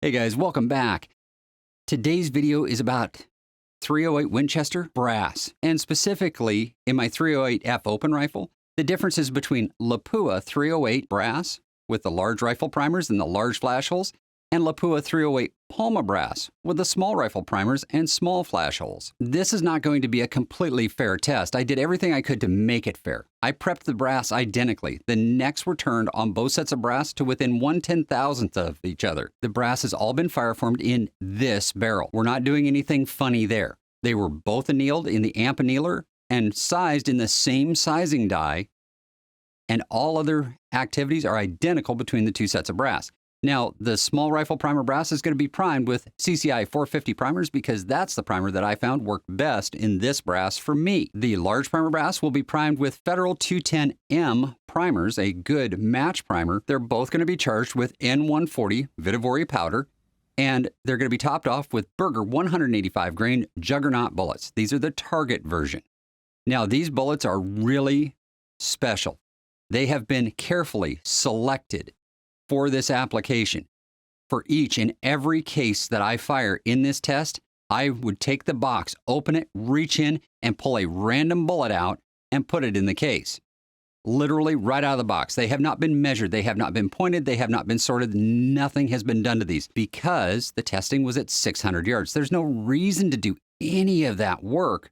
Hey guys, welcome back. Today's video is about 308 Winchester brass, and specifically in my 308F open rifle, the differences between Lapua 308 brass with the large rifle primers and the large flash holes, and Lapua 308 Palma brass with the small rifle primers and small flash holes. This is not going to be a completely fair test. I did everything I could to make it fair. I prepped the brass identically. The necks were turned on both sets of brass to within 1/10,000th of each other. The brass has all been fireformed in this barrel. We're not doing anything funny there. They were both annealed in the amp annealer and sized in the same sizing die, and all other activities are identical between the two sets of brass. Now, the small rifle primer brass is going to be primed with CCI 450 primers because that's the primer that I found worked best in this brass for me. The large primer brass will be primed with Federal 210M primers, a good match primer. They're both going to be charged with N140 Vitivory powder, and they're going to be topped off with Berger 185 grain Juggernaut bullets. These are the target version. Now, these bullets are really special. They have been carefully selected for this application. For each and every case that I fire in this test, I would take the box, open it, reach in, and pull a random bullet out and put it in the case. Literally right out of the box. They have not been measured. They have not been pointed. They have not been sorted. Nothing has been done to these because the testing was at 600 yards. There's no reason to do any of that work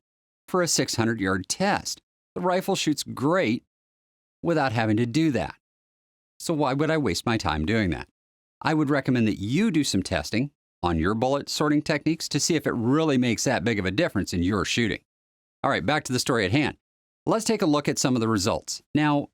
for a 600-yard test. The rifle shoots great without having to do that. So why would I waste my time doing that? I would recommend that you do some testing on your bullet sorting techniques to see if it really makes that big of a difference in your shooting. All right, back to the story at hand. Let's take a look at some of the results. Now,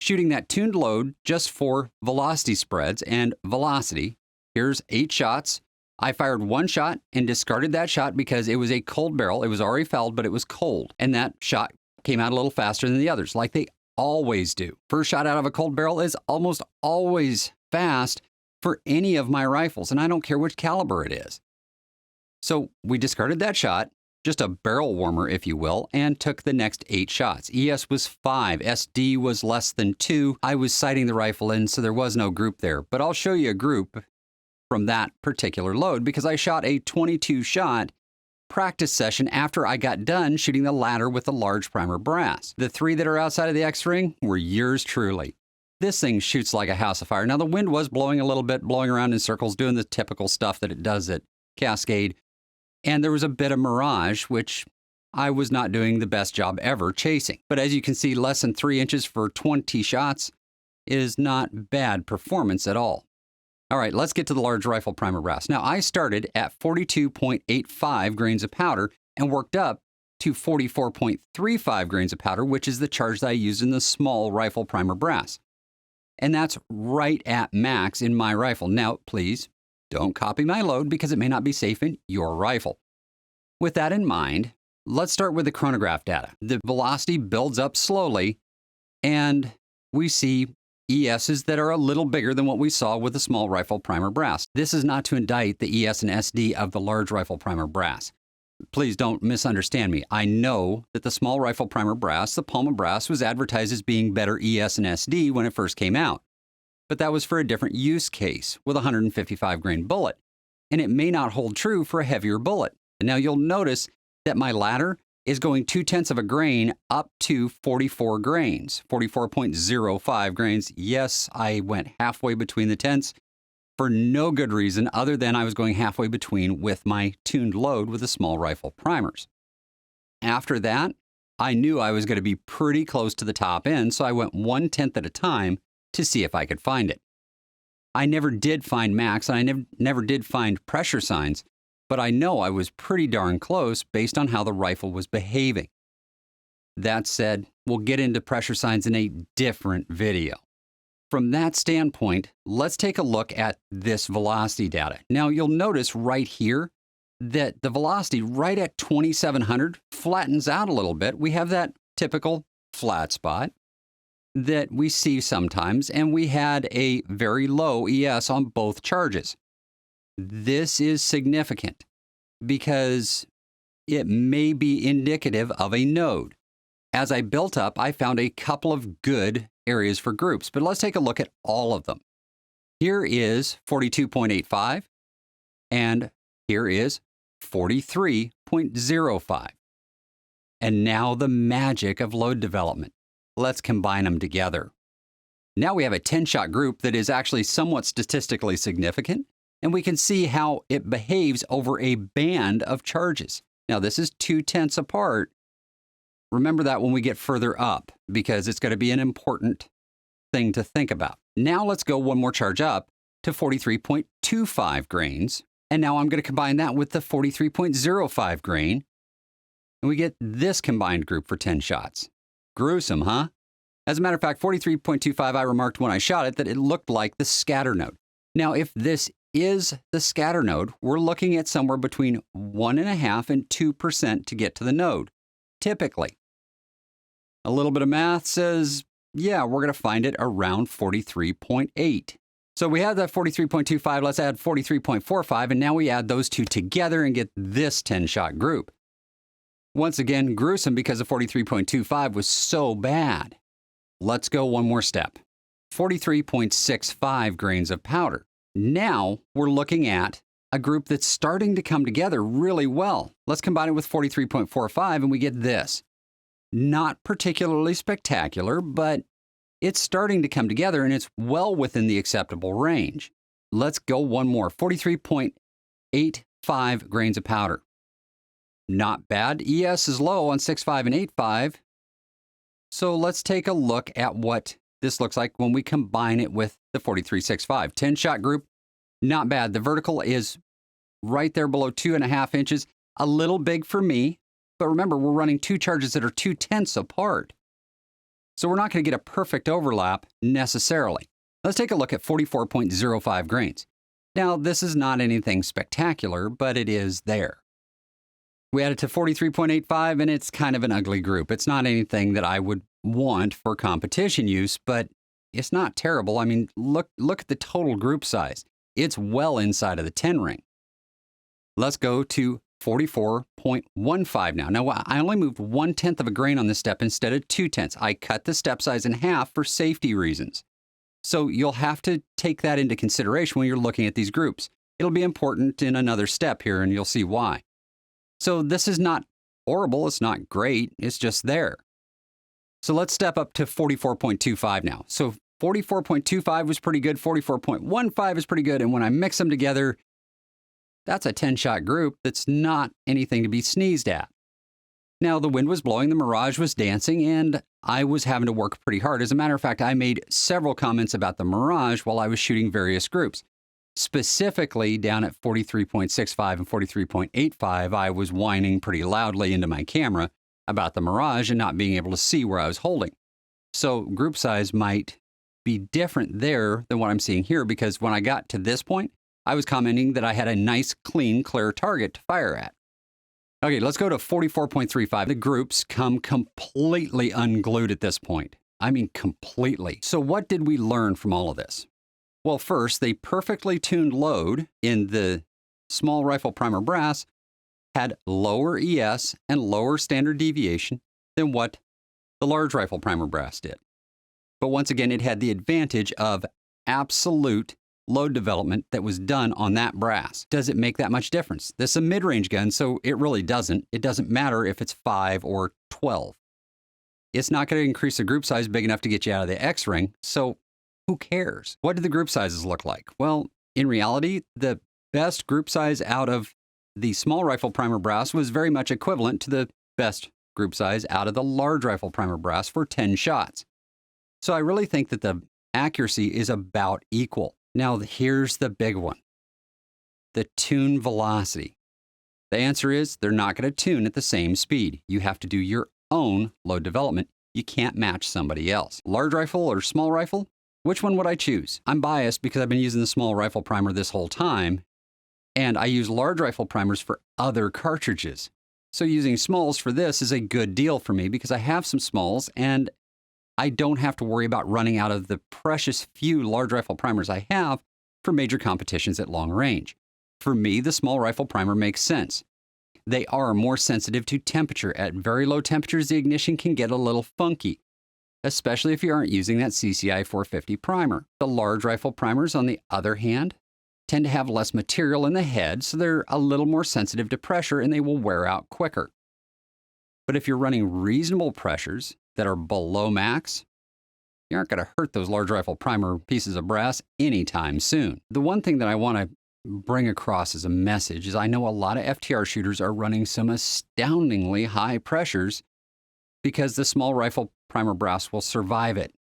shooting that tuned load just for velocity spreads and velocity, here's 8 shots. I fired 1 shot and discarded that shot because it was a cold barrel. It was already fouled, but it was cold. And that shot came out a little faster than the others, like they always do. First shot out of a cold barrel is almost always fast for any of my rifles, and I don't care which caliber it is. So we discarded that shot, just a barrel warmer, if you will, and took the next 8 shots. ES was 5, SD was less than 2. I was sighting the rifle in, so there was no group there, but I'll show you a group from that particular load because I shot a 22 shot practice session after I got done shooting the ladder with the large primer brass. The 3 that are outside of the X-ring were yours truly. This thing shoots like a house of fire. Now, the wind was blowing a little bit, blowing around in circles, doing the typical stuff that it does at Cascade. And there was a bit of mirage, which I was not doing the best job ever chasing. But as you can see, less than 3 inches for 20 shots is not bad performance at all. All right, let's get to the large rifle primer brass. Now, I started at 42.85 grains of powder and worked up to 44.35 grains of powder, which is the charge that I used in the small rifle primer brass. And that's right at max in my rifle. Now, please don't copy my load because it may not be safe in your rifle. With that in mind, let's start with the chronograph data. The velocity builds up slowly, and we see ESs that are a little bigger than what we saw with the small rifle primer brass. This is not to indict the ES and SD of the large rifle primer brass. Please don't misunderstand me. I know that the small rifle primer brass, the Palma brass, was advertised as being better ES and SD when it first came out. But that was for a different use case with a 155 grain bullet. And it may not hold true for a heavier bullet. Now you'll notice that my ladder is going 0.2 of a grain up to 44 grains, 44.05 grains. Yes, I went halfway between the tenths for no good reason other than I was going halfway between with my tuned load with the small rifle primers. After that, I knew I was going to be pretty close to the top end, so I went 1/10 at a time to see if I could find it. I never did find max, and I never did find pressure signs, but I know I was pretty darn close based on how the rifle was behaving. That said, we'll get into pressure signs in a different video. From that standpoint, let's take a look at this velocity data. Now, you'll notice right here that the velocity right at 2,700 flattens out a little bit. We have that typical flat spot that we see sometimes, and we had a very low ES on both charges. This is significant because it may be indicative of a node. As I built up, I found a couple of good areas for groups, but let's take a look at all of them. Here is 42.85, and here is 43.05. And now the magic of load development. Let's combine them together. Now we have a 10-shot group that is actually somewhat statistically significant, and we can see how it behaves over a band of charges. Now this is 2/10 apart. Remember that when we get further up, because it's going to be an important thing to think about. Now let's go one more charge up to 43.25 grains. And now I'm going to combine that with the 43.05 grain. And we get this combined group for 10 shots. Gruesome, huh? As a matter of fact, 43.25, I remarked when I shot it that it looked like the scatter node. Now, if this is the scatter node, we're looking at somewhere between 1.5% and 2% to get to the node, typically. A little bit of math says, yeah, we're going to find it around 43.8. So we have that 43.25, let's add 43.45, and now we add those two together and get this 10-shot group. Once again, gruesome because the 43.25 was so bad. Let's go one more step. 43.65 grains of powder. Now we're looking at a group that's starting to come together really well. Let's combine it with 43.45 and we get this. Not particularly spectacular, but it's starting to come together and it's well within the acceptable range. Let's go one more. 43.85 grains of powder. Not bad. ES is low on 6.5 and 8.5. So let's take a look at what this looks like when we combine it with the 43.65. 10-shot group, not bad. The vertical is right there below 2.5 inches. A little big for me, but remember, we're running two charges that are 2/10 apart. So we're not going to get a perfect overlap necessarily. Let's take a look at 44.05 grains. Now, this is not anything spectacular, but it is there. We add it to 43.85, and it's kind of an ugly group. It's not anything that I would want for competition use, but it's not terrible. I mean, look at the total group size. It's well inside of the 10 ring. Let's go to 44.15 now. Now, I only moved 1/10 of a grain on this step instead of 2/10. I cut the step size in half for safety reasons. So you'll have to take that into consideration when you're looking at these groups. It'll be important in another step here, and you'll see why. So this is not horrible. It's not great. It's just there. So let's step up to 44.25 now. So 44.25 was pretty good. 44.15 is pretty good. And when I mix them together, that's a 10-shot group that's not anything to be sneezed at. Now, the wind was blowing, the mirage was dancing, and I was having to work pretty hard. As a matter of fact, I made several comments about the mirage while I was shooting various groups. Specifically, down at 43.65 and 43.85, I was whining pretty loudly into my camera about the mirage and not being able to see where I was holding. So group size might be different there than what I'm seeing here, because when I got to this point, I was commenting that I had a nice, clean, clear target to fire at. Okay, let's go to 44.35. The groups come completely unglued at this point. I mean, completely. So what did we learn from all of this? Well, first, the perfectly tuned load in the small rifle primer brass had lower ES and lower standard deviation than what the large rifle primer brass did. But once again, it had the advantage of absolute load development that was done on that brass. Does it make that much difference? This is a mid-range gun, so it really doesn't. It doesn't matter if it's 5 or 12. It's not going to increase the group size big enough to get you out of the X-ring, so who cares? What did the group sizes look like? Well, in reality, the best group size out of the small rifle primer brass was very much equivalent to the best group size out of the large rifle primer brass for 10 shots. So I really think that the accuracy is about equal. Now, here's the big one. The tune velocity. The answer is they're not going to tune at the same speed. You have to do your own load development. You can't match somebody else. Large rifle or small rifle? Which one would I choose? I'm biased because I've been using the small rifle primer this whole time, and I use large rifle primers for other cartridges. So using smalls for this is a good deal for me because I have some smalls and I don't have to worry about running out of the precious few large rifle primers I have for major competitions at long range. For me, the small rifle primer makes sense. They are more sensitive to temperature. At very low temperatures, the ignition can get a little funky. especially if you aren't using that CCI 450 primer. The large rifle primers, on the other hand, tend to have less material in the head, so they're a little more sensitive to pressure and they will wear out quicker. But if you're running reasonable pressures that are below max, you aren't going to hurt those large rifle primer pieces of brass anytime soon. The one thing that I want to bring across as a message is I know a lot of FTR shooters are running some astoundingly high pressures because the small rifle primer brass will survive it.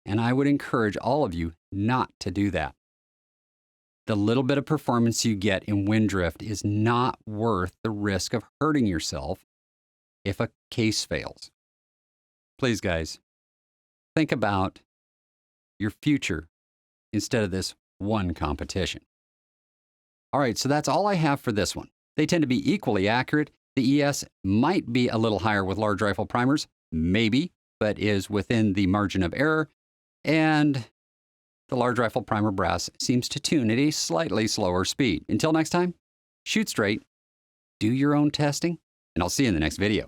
And I would encourage all of you not to do that. The little bit of performance you get in wind drift is not worth the risk of hurting yourself if a case fails. Please, guys, think about your future instead of this one competition. All right, so that's all I have for this one. They tend to be equally accurate. The ES might be a little higher with large rifle primers, maybe, but is within the margin of error. And the large rifle primer brass seems to tune at a slightly slower speed. Until next time, shoot straight, do your own testing, and I'll see you in the next video.